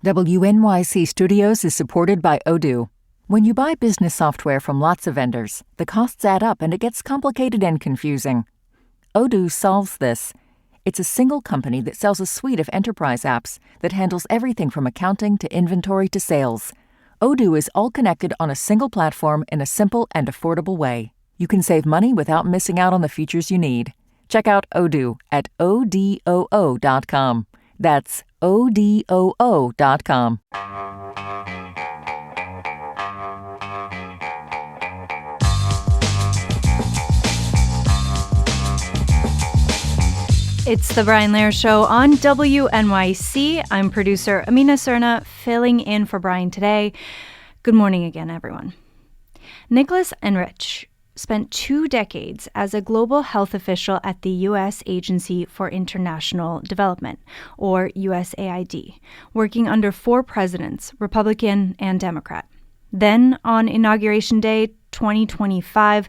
WNYC Studios is supported by Odoo. When you buy business software from lots of vendors, the costs add up and it gets complicated and confusing. Odoo solves this. It's a single company that sells a suite of enterprise apps that handles everything from accounting to inventory to sales. Odoo is all connected on a single platform in a simple and affordable way. You can save money without missing out on the features you need. Check out Odoo at odoo.com. That's odoo.com. It's the Brian Lehrer Show on WNYC. I'm producer Amina Serna, filling in for Brian today. Good morning again, everyone. Nicholas Enrich spent 2 decades as a global health official at the U.S. Agency for International Development, or USAID, working under 4 presidents, Republican and Democrat. Then, on Inauguration Day 2025,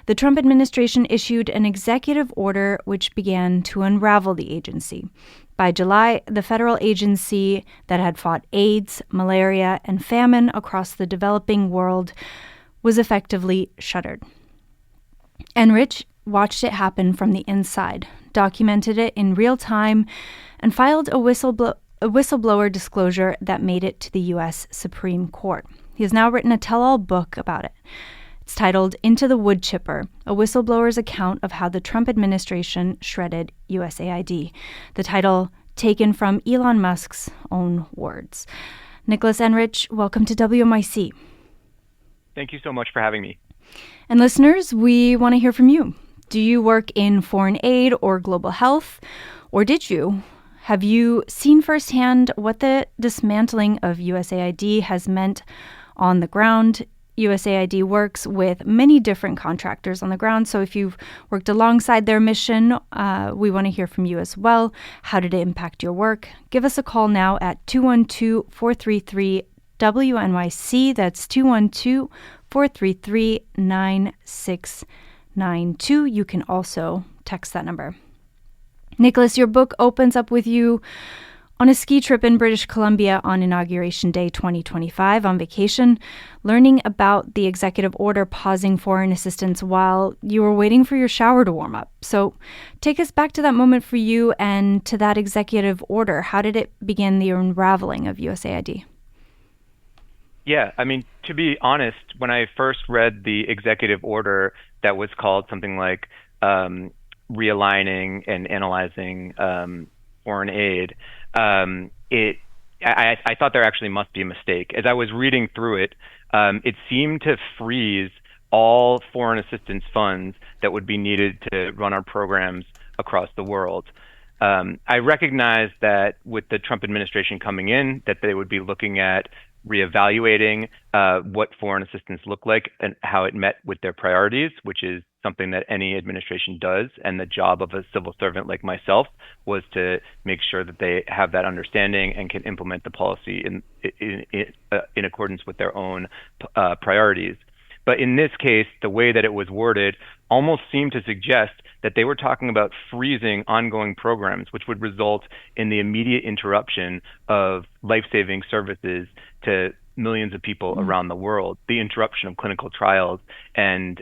the Trump administration issued an executive order which began to unravel the agency. By July, the federal agency that had fought AIDS, malaria, and famine across the developing world was effectively shuttered. Enrich watched it happen from the inside, documented it in real time, and filed a whistleblower disclosure that made it to the U.S. Supreme Court. He has now written a tell-all book about it. It's titled Into the Wood Chipper, a whistleblower's account of how the Trump administration shredded USAID. The title taken from Elon Musk's own words. Nicholas Enrich, welcome to WNYC. Thank you so much for having me. And listeners, we want to hear from you. Do you work in foreign aid or global health? Or did you? Have you seen firsthand what the dismantling of USAID has meant on the ground? USAID works with many different contractors on the ground, so if you've worked alongside their mission, we want to hear from you as well. How did it impact your work? Give us a call now at 212-433-WNYC. That's 212-433-9692. You can also text that number. Nicholas, your book opens up with you on a ski trip in British Columbia on Inauguration Day 2025 on vacation, learning about the executive order pausing foreign assistance while you were waiting for your shower to warm up. So take us back to that moment for you and to that executive order. How did it begin the unraveling of USAID? Yeah, I mean, to be honest, when I first read the executive order that was called something like realigning and analyzing foreign aid, I thought there actually must be a mistake. As I was reading through it, it seemed to freeze all foreign assistance funds that would be needed to run our programs across the world. I recognized that with the Trump administration coming in, that they would be looking at reevaluating what foreign assistance looked like and how it met with their priorities, which is something that any administration does. And the job of a civil servant like myself was to make sure that they have that understanding and can implement the policy in accordance with their own priorities. But in this case, the way that it was worded almost seemed to suggest that they were talking about freezing ongoing programs, which would result in the immediate interruption of life-saving services to millions of people around the world, the interruption of clinical trials and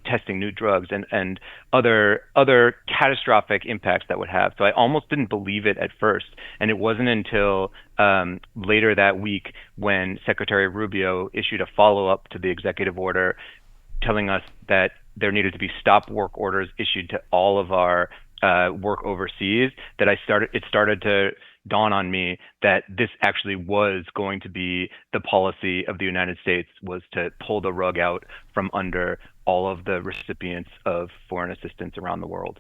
testing new drugs and other catastrophic impacts that would have. So I almost didn't believe it at first. And it wasn't until later that week when Secretary Rubio issued a follow-up to the executive order telling us that there needed to be stop work orders issued to all of our work overseas, that it started to dawn on me that this actually was going to be the policy of the United States, was to pull the rug out from under all of the recipients of foreign assistance around the world.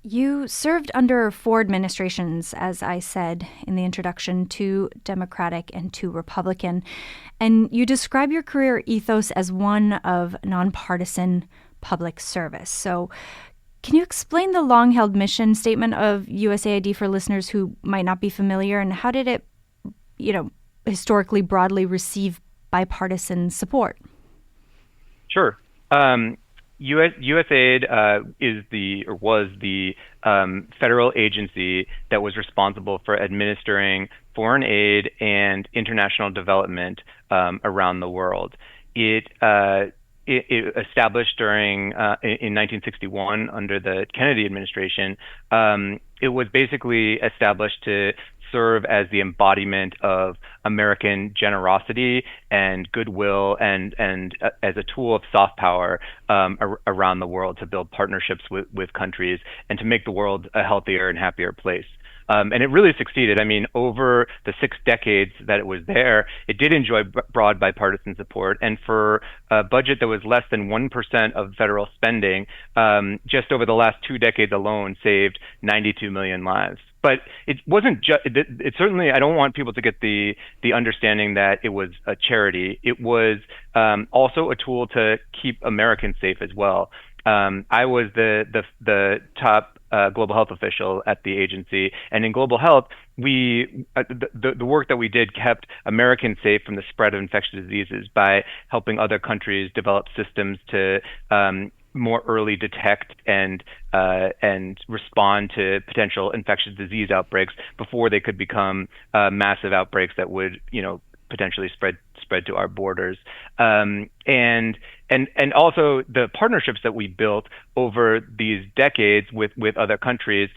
You served under 4 administrations, as I said in the introduction, 2 Democratic and 2 Republican, and you describe your career ethos as one of nonpartisan public service. So can you explain the long-held mission statement of USAID for listeners who might not be familiar, and how did it, historically broadly receive bipartisan support? Sure. USAID was the federal agency that was responsible for administering foreign aid and international development around the world. It established in 1961 under the Kennedy administration. It was basically established to serve as the embodiment of American generosity and goodwill, and as a tool of soft power around the world to build partnerships with countries and to make the world a healthier and happier place. And it really succeeded. I mean, over the 6 decades that it was there, it did enjoy broad bipartisan support. And for a budget that was less than 1% of federal spending, just over the last 2 decades alone, saved 92 million lives. But it wasn't just, it certainly, I don't want people to get the understanding that it was a charity. It was also a tool to keep Americans safe as well. I was the top global health official at the agency, and in global health, the work that we did kept Americans safe from the spread of infectious diseases by helping other countries develop systems to more early detect and respond to potential infectious disease outbreaks before they could become massive outbreaks that would, potentially spread to our borders. And also the partnerships that we built over these decades with other countries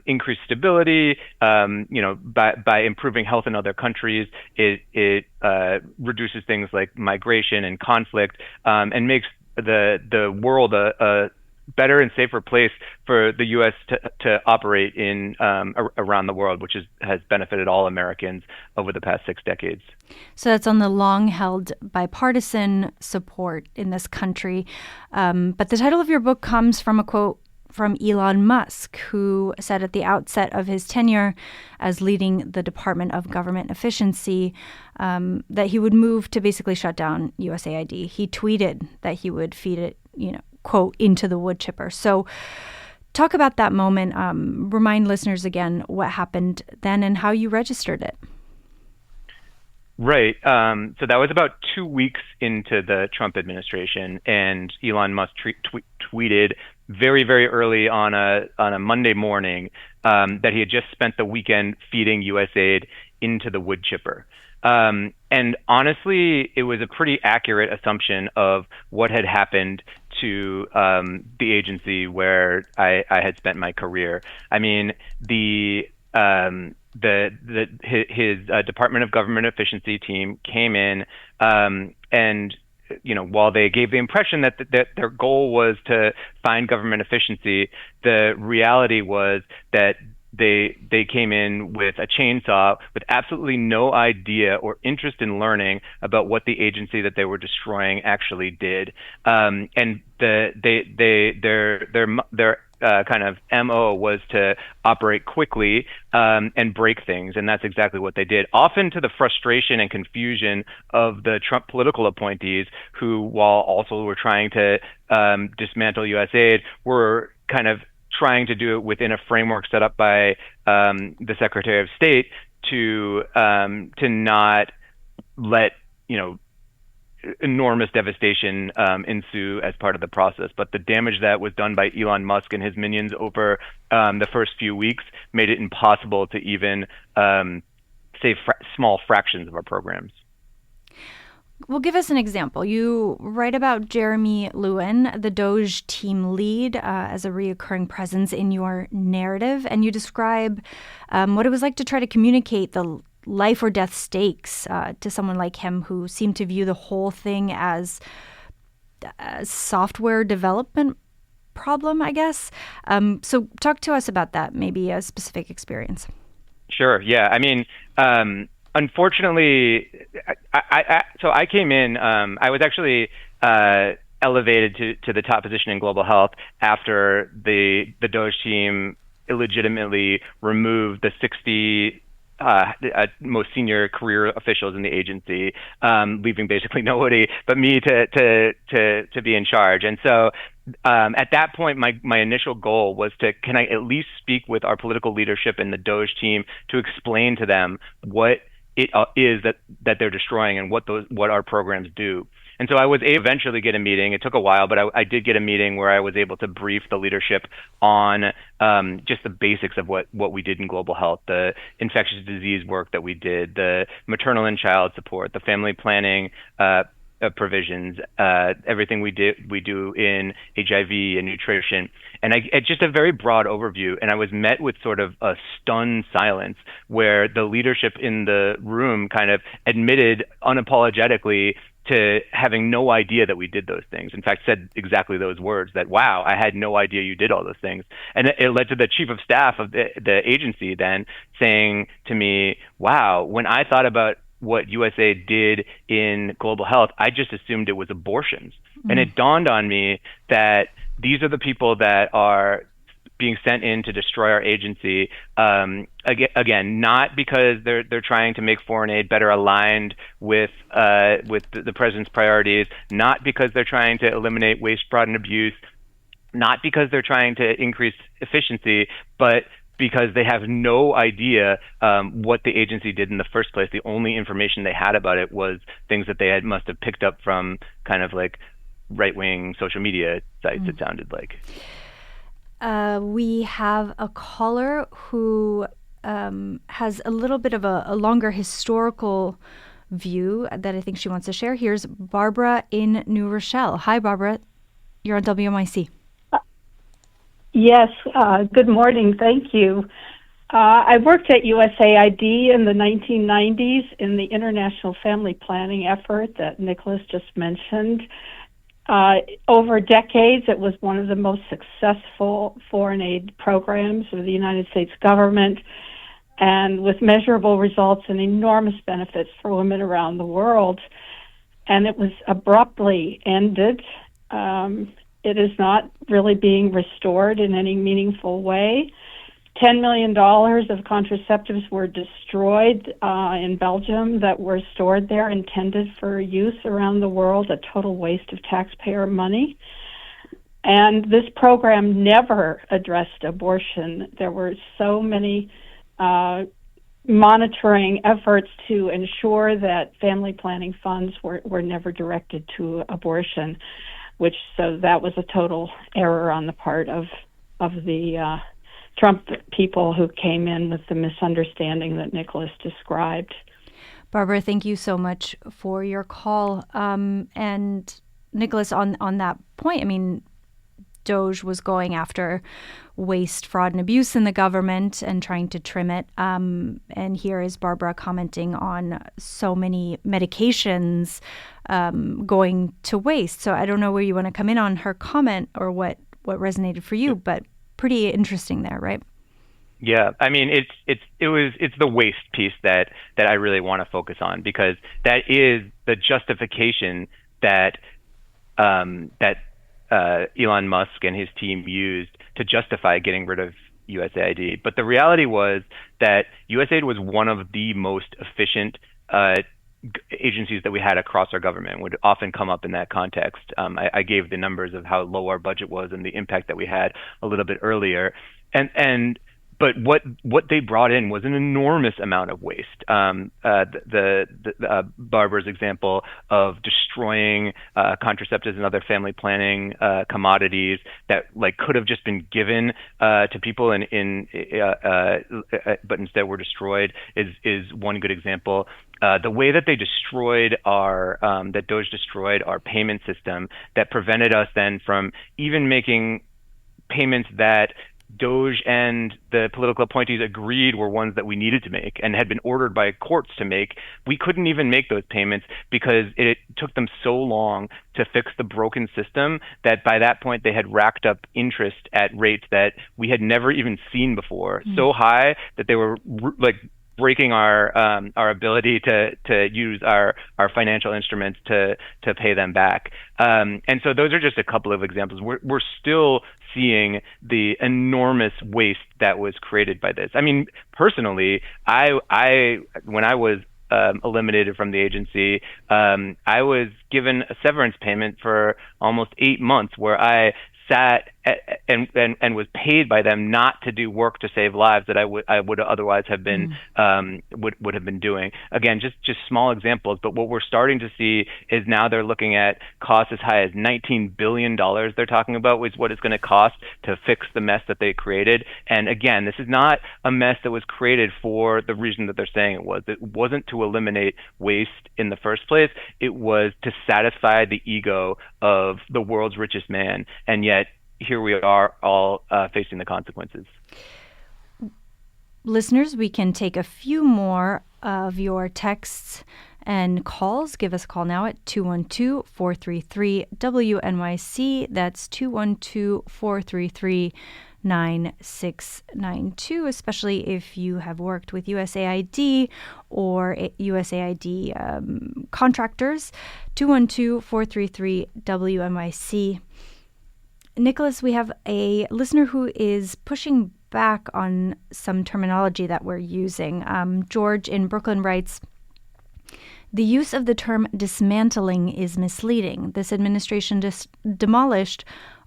increased stability. By improving health in other countries, it reduces things like migration and conflict, and makes the world a better and safer place for the U.S. to operate in around the world, which has benefited all Americans over the past 6 decades. So that's on the long-held bipartisan support in this country. But the title of your book comes from a quote from Elon Musk, who said at the outset of his tenure as leading the Department of Government Efficiency that he would move to basically shut down USAID. He tweeted that he would feed it, quote, into the wood chipper. So talk about that moment. Remind listeners again what happened then and how you registered it. Right. So that was about 2 weeks into the Trump administration, and Elon Musk tweeted very, very early on a Monday morning that he had just spent the weekend feeding USAID into the wood chipper. And honestly, it was a pretty accurate assumption of what had happened to the agency where I had spent my career. I mean, his Department of Government Efficiency team came in, and while they gave the impression that their goal was to find government efficiency, the reality was that they came in with a chainsaw with absolutely no idea or interest in learning about what the agency that they were destroying actually did. And their kind of MO was to operate quickly and break things, and that's exactly what they did, often to the frustration and confusion of the Trump political appointees, who, while also were trying to dismantle USAID, were kind of trying to do it within a framework set up by the Secretary of State to not let enormous devastation ensue as part of the process. But the damage that was done by Elon Musk and his minions over the first few weeks made it impossible to even save small fractions of our programs. Well, give us an example. You write about Jeremy Lewin, the DOGE team lead, as a reoccurring presence in your narrative, and you describe what it was like to try to communicate the life or death stakes to someone like him, who seemed to view the whole thing as a software development problem, I guess. So talk to us about that, maybe a specific experience. Sure. Yeah. I mean, unfortunately, I came in, I was actually elevated to the top position in global health after the DOGE team illegitimately removed the 60 most senior career officials in the agency, leaving basically nobody but me to be in charge. And so at that point, my initial goal was can I at least speak with our political leadership and the DOGE team to explain to them what it is that they're destroying and what our programs do. And so I was able to eventually get a meeting. It took a while, but I did get a meeting where I was able to brief the leadership on just the basics of what we did in global health, the infectious disease work that we did, the maternal and child support, the family planning provisions, everything we do in HIV and nutrition, and just a very broad overview. And I was met with sort of a stunned silence, where the leadership in the room kind of admitted unapologetically to having no idea that we did those things. In fact, said exactly those words, that, wow, I had no idea you did all those things. And it led to the chief of staff of the agency then saying to me, wow, when I thought about what USAID did in global health, I just assumed it was abortions. And it dawned on me that these are the people that are being sent in to destroy our agency. Again, not because they're trying to make foreign aid better aligned with the president's priorities, not because they're trying to eliminate waste, fraud, and abuse, not because they're trying to increase efficiency, but because they have no idea what the agency did in the first place. The only information they had about it was things that they must have picked up from kind of like right-wing social media sites, it sounded like. We have a caller who has a little bit of a longer historical view that I think she wants to share. Here's Barbara in New Rochelle. Hi, Barbara. You're on WNYC. Yes, good morning. Thank you. I worked at USAID in the 1990s in the international family planning effort that Nicholas just mentioned. Over decades, it was one of the most successful foreign aid programs of the United States government, and with measurable results and enormous benefits for women around the world. And it was abruptly ended. It is not really being restored in any meaningful way. $10 million of contraceptives were destroyed in Belgium that were stored there, intended for use around the world, a total waste of taxpayer money. And this program never addressed abortion. There were so many monitoring efforts to ensure that family planning funds were never directed to abortion, so that was a total error on the part of the Trump people who came in with the misunderstanding that Nicholas described. Barbara, thank you so much for your call. And Nicholas, on that point, I mean, DOJ was going after waste, fraud, and abuse in the government and trying to trim it. And here is Barbara commenting on so many medications going to waste. So I don't know where you want to come in on her comment or what resonated for you, but pretty interesting there, right? Yeah, I mean, it's the waste piece that I really want to focus on, because that is the justification that Elon Musk and his team used to justify getting rid of USAID. But the reality was that USAID was one of the most efficient agencies that we had across our government, would often come up in that context. I gave the numbers of how low our budget was and the impact that we had a little bit earlier. But what they brought in was an enormous amount of waste. The Barbara's example of destroying contraceptives and other family planning commodities that could have just been given to people but instead were destroyed is one good example. The way that they destroyed that DOJ destroyed our payment system, that prevented us then from even making payments that DOJ and the political appointees agreed were ones that we needed to make and had been ordered by courts to make. We couldn't even make those payments because it took them so long to fix the broken system that by that point they had racked up interest at rates that we had never even seen before, so high that they were breaking our ability to use our financial instruments to pay them back. And so those are just a couple of examples. We're still seeing the enormous waste that was created by this. I mean, personally, I when I was eliminated from the agency, I was given a severance payment for almost 8 months, where I sat and was paid by them not to do work to save lives that I would otherwise have been would have been doing. Again, just small examples, but what we're starting to see is now they're looking at costs as high as $19 billion. They're talking about is what it's going to cost to fix the mess that they created. And again, this is not a mess that was created for the reason that they're saying it was. It wasn't to eliminate waste in the first place. It was to satisfy the ego of the world's richest man. And yet here we are all facing the consequences. Listeners, we can take a few more of your texts and calls. Give us a call now at 212-433-WNYC. That's 212-433-9692, especially if you have worked with USAID or USAID contractors. 212-433-WNYC. Nicholas, we have a listener who is pushing back on some terminology that we're using. George in Brooklyn writes, "The use of the term dismantling is misleading. This administration demolished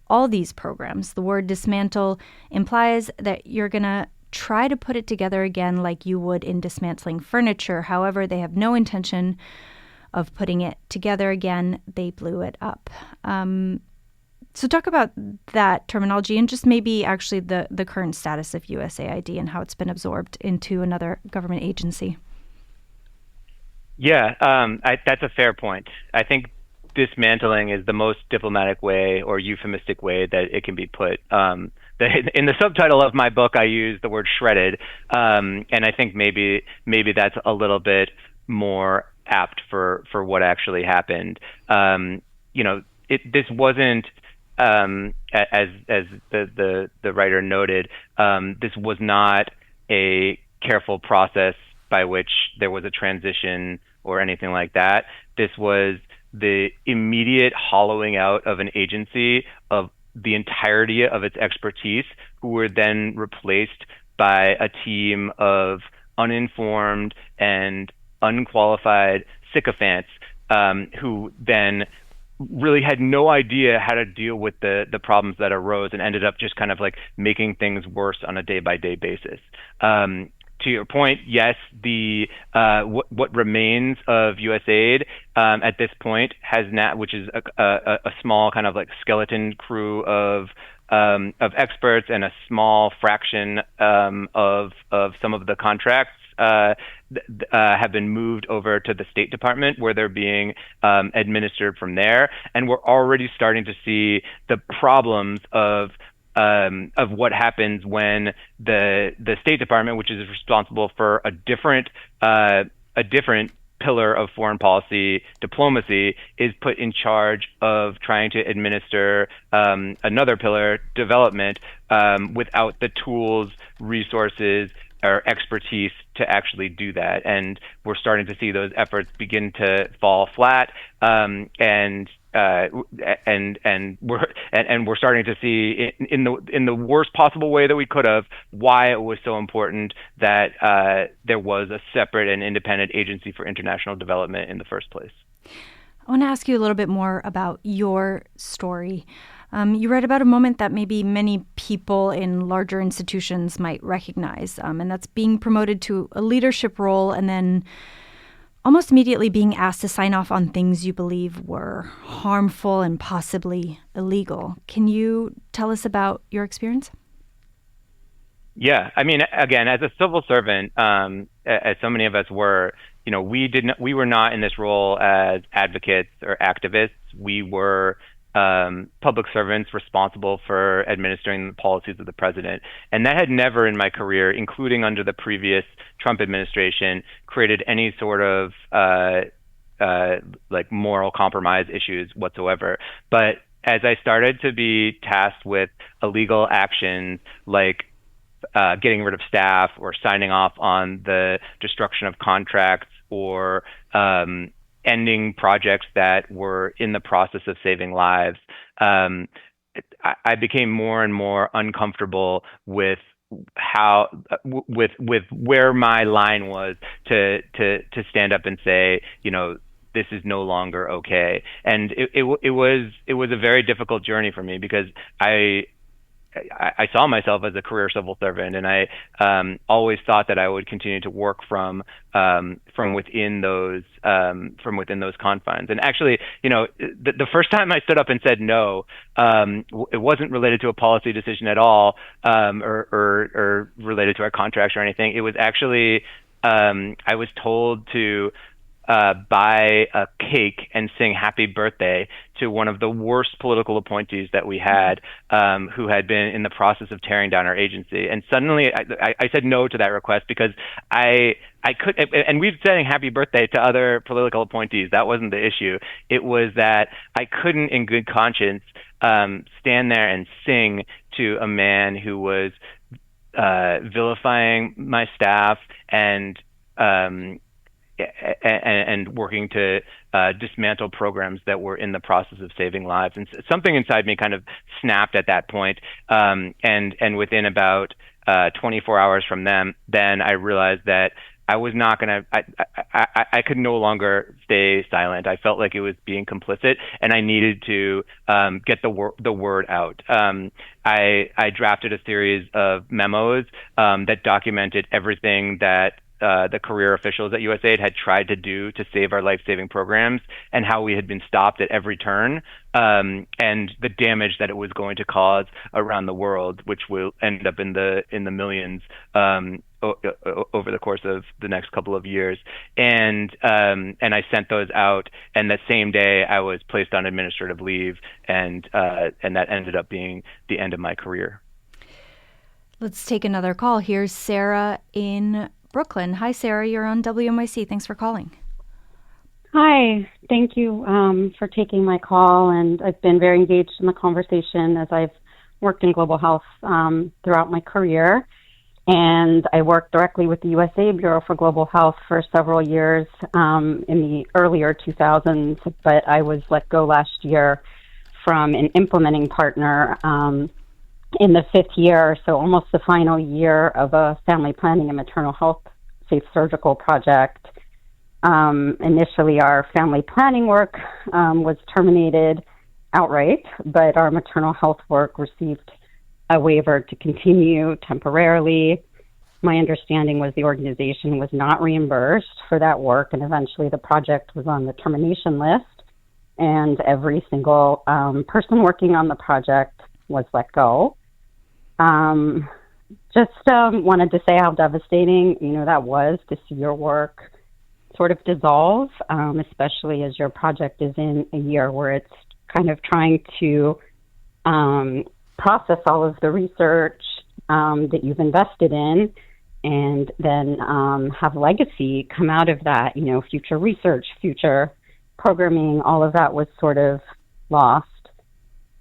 all these programs. The word dismantle implies that you're going to try to put it together again like you would in dismantling furniture. However, they have no intention of putting it together again. They blew it up." So talk about that terminology and just maybe actually the current status of USAID and how it's been absorbed into another government agency. Yeah, that's a fair point. I think dismantling is the most diplomatic way or euphemistic way that it can be put. In the subtitle of my book, I use the word shredded, and I think maybe that's a little bit more apt for what actually happened. This wasn't. As the writer noted, this was not a careful process by which there was a transition or anything like that. This was the immediate hollowing out of an agency of the entirety of its expertise, who were then replaced by a team of uninformed and unqualified sycophants who then really had no idea how to deal with the problems that arose and ended up just kind of like making things worse on a day-by-day basis. To your point, yes, the what remains of USAID at this point has now, which is a small kind of like skeleton crew of experts and a small fraction of some of the contracts have been moved over to the State Department, where they're being administered from there. And we're already starting to see the problems of what happens when the State Department, which is responsible for a different pillar of foreign policy diplomacy, is put in charge of trying to administer another pillar, development, without the tools, resources, or expertise to actually do that. And we're starting to see those efforts begin to fall flat, and we're starting to see in the worst possible way that we could have why it was so important that there was a separate and independent agency for international development in the first place. I want to ask you a little bit more about your story. You write about a moment that maybe many people in larger institutions might recognize, and that's being promoted to a leadership role and then almost immediately being asked to sign off on things you believe were harmful and possibly illegal. Can you tell us about your experience? Yeah, I mean, again, as a civil servant, as so many of us were, we were not in this role as advocates or activists. We were public servants responsible for administering the policies of the president. And that had never in my career, including under the previous Trump administration, created any sort of like moral compromise issues whatsoever. But as I started to be tasked with illegal actions like getting rid of staff or signing off on the destruction of contracts or ending projects that were in the process of saving lives, I became more and more uncomfortable with with where my line was to stand up and say, this is no longer okay. And it was a very difficult journey for me because I I saw myself as a career civil servant, and I always thought that I would continue to work from within those confines. And actually, the first time I stood up and said no, it wasn't related to a policy decision at all, or related to our contracts or anything. It was actually I was told to buy a cake and sing happy birthday to one of the worst political appointees that we had, who had been in the process of tearing down our agency. And suddenly I said no to that request because I could, and we've sang happy birthday to other political appointees. That wasn't the issue. It was that I couldn't in good conscience stand there and sing to a man who was vilifying my staff and working to dismantle programs that were in the process of saving lives. And something inside me kind of snapped at that point. And within about 24 hours from then I realized that I was not going to, I could no longer stay silent. I felt like it was being complicit, and I needed to get the word out. I drafted a series of memos that documented everything that the career officials at USAID had tried to do to save our life-saving programs, and how we had been stopped at every turn, and the damage that it was going to cause around the world, which will end up in the millions over the course of the next couple of years. And I sent those out, and that same day I was placed on administrative leave, and that ended up being the end of my career. Let's take another call. Here's Sarah in Brooklyn. Hi, Sarah. You're on WNYC. Thanks for calling. Hi. Thank you for taking my call. And I've been very engaged in the conversation as I've worked in global health throughout my career. And I worked directly with the USAID Bureau for Global Health for several years in the earlier 2000s, but I was let go last year from an implementing partner in the fifth year, so almost the final year of a family planning and maternal health safe surgical project. Initially, our family planning work was terminated outright, but our maternal health work received a waiver to continue temporarily. My understanding was the organization was not reimbursed for that work, and eventually the project was on the termination list, and every single person working on the project was let go. Just wanted to say how devastating, that was to see your work sort of dissolve, especially as your project is in a year where it's kind of trying to process all of the research that you've invested in, and then have legacy come out of that, future research, future programming, all of that was sort of lost.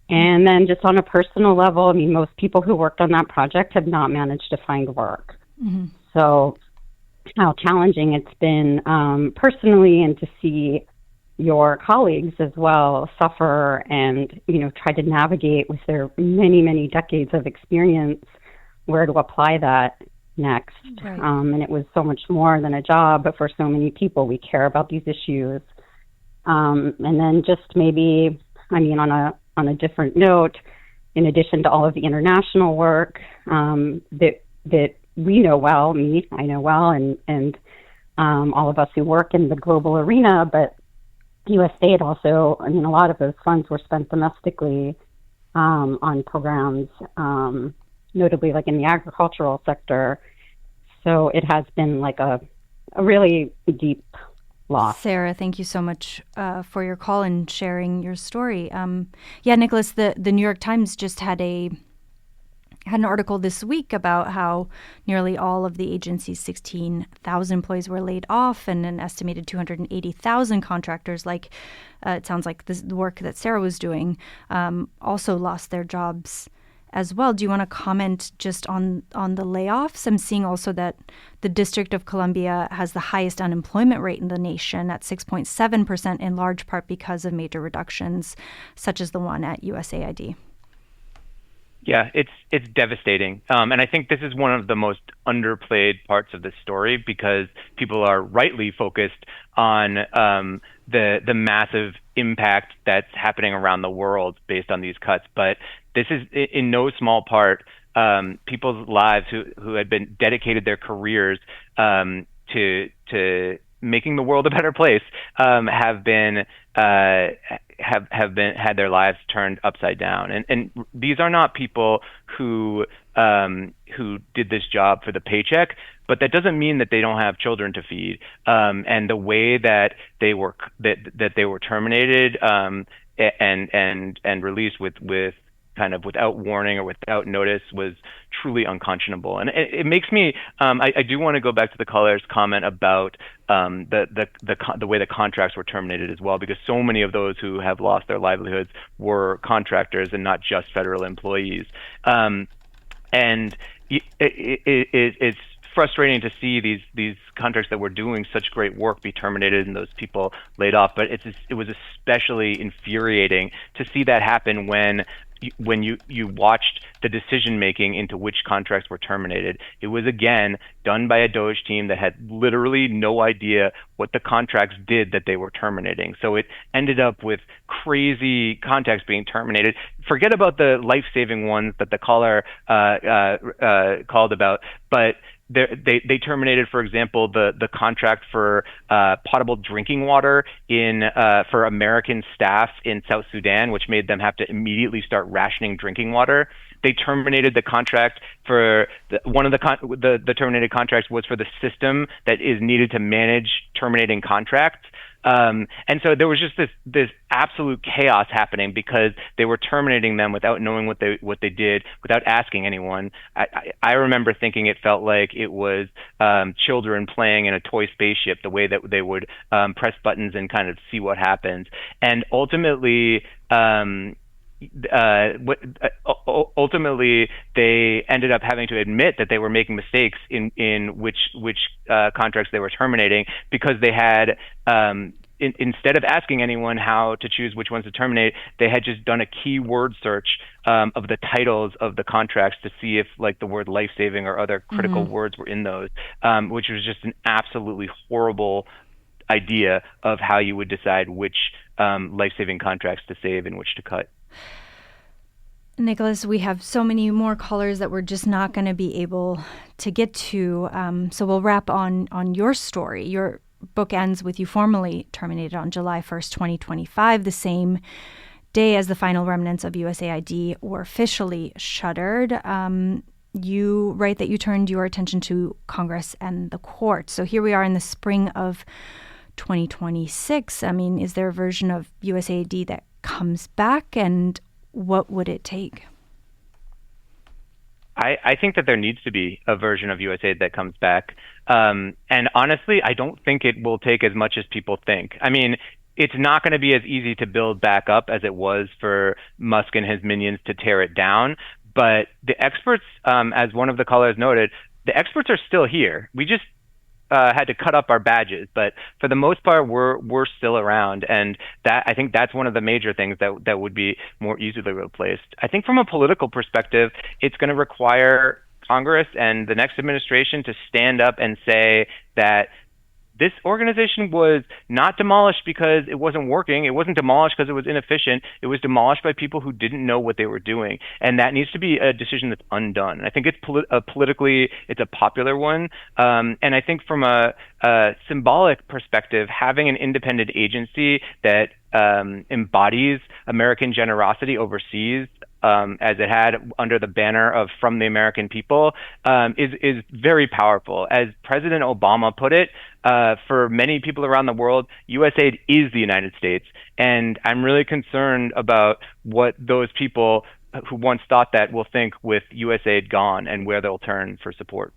And then just on a personal level, most people who worked on that project have not managed to find work. Mm-hmm. So how challenging it's been personally, and to see your colleagues as well suffer and, try to navigate with their many, many decades of experience where to apply that next. Right. And it was so much more than a job, but for so many people, we care about these issues. And then just maybe, on a different note, in addition to all of the international work that we know well, I know well, and all of us who work in the global arena, but USAID also, a lot of those funds were spent domestically on programs, notably like in the agricultural sector. So it has been like a really deep loss. Sarah, thank you so much for your call and sharing your story. Nicholas, the New York Times just had an article this week about how nearly all of the agency's 16,000 employees were laid off, and an estimated 280,000 contractors, it sounds like the work that Sarah was doing, also lost their jobs as well. Do you want to comment just on the layoffs? I'm seeing also that the District of Columbia has the highest unemployment rate in the nation at 6.7%, in large part because of major reductions, such as the one at USAID. Yeah, it's devastating. And I think this is one of the most underplayed parts of this story, because people are rightly focused on the massive impact that's happening around the world based on these cuts. But this is in no small part people's lives who had been dedicated their careers to making the world a better place, have been had their lives turned upside down. And these are not people who did this job for the paycheck, but that doesn't mean that they don't have children to feed. And the way that they were terminated and released with kind of without warning or without notice was truly unconscionable. And it makes me, I do want to go back to the caller's comment about the way the contracts were terminated as well, because so many of those who have lost their livelihoods were contractors and not just federal employees. And it's frustrating to see these contracts that were doing such great work be terminated and those people laid off. But it was especially infuriating to see that happen when you watched the decision making into which contracts were terminated. It was again done by a Doge team that had literally no idea what the contracts did that they were terminating. So it ended up with crazy contracts being terminated. Forget about the life-saving ones that the caller called about, but they terminated, for example, the contract for potable drinking water for American staff in South Sudan, which made them have to immediately start rationing drinking water. They terminated the contract for one of the terminated contracts was for the system that is needed to manage terminating contracts. And so there was just this absolute chaos happening because they were terminating them without knowing what they did, without asking anyone. I remember thinking it felt like it was children playing in a toy spaceship, the way that they would press buttons and kind of see what happens. And ultimately, they ended up having to admit that they were making mistakes in which contracts they were terminating, because they had instead of asking anyone how to choose which ones to terminate, they had just done a keyword search of the titles of the contracts to see if like the word life-saving or other critical words were in those, which was just an absolutely horrible idea of how you would decide which life-saving contracts to save and which to cut. Nicholas, we have so many more callers that we're just not going to be able to get to. So we'll wrap on your story. Your book ends with you formally terminated on July 1st, 2025, the same day as the final remnants of USAID were officially shuttered. You write that you turned your attention to Congress and the courts. So here we are in the spring of 2026. I mean, is there a version of USAID that comes back, and what would it take? I think that there needs to be a version of USAID that comes back. And honestly, I don't think it will take as much as people think. I mean, it's not going to be as easy to build back up as it was for Musk and his minions to tear it down. But the experts, as one of the callers noted, the experts are still here. We just had to cut up our badges, but for the most part, we're still around, and that I think that's one of the major things that would be more easily replaced. I think from a political perspective, it's going to require Congress and the next administration to stand up and say that this organization was not demolished because it wasn't working. It wasn't demolished because it was inefficient. It was demolished by people who didn't know what they were doing. And that needs to be a decision that's undone. And I think it's politically, it's a popular one. And I think from a symbolic perspective, having an independent agency that embodies American generosity overseas, as it had under the banner of "From the American People," is very powerful. As President Obama put it, for many people around the world, USAID is the United States. And I'm really concerned about what those people who once thought that will think with USAID gone and where they'll turn for support.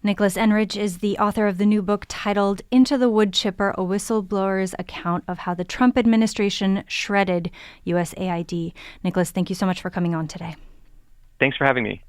Nicholas Enrich is the author of the new book titled Into the Wood Chipper, a Whistleblower's Account of How the Trump Administration Shredded USAID. Nicholas, thank you so much for coming on today. Thanks for having me.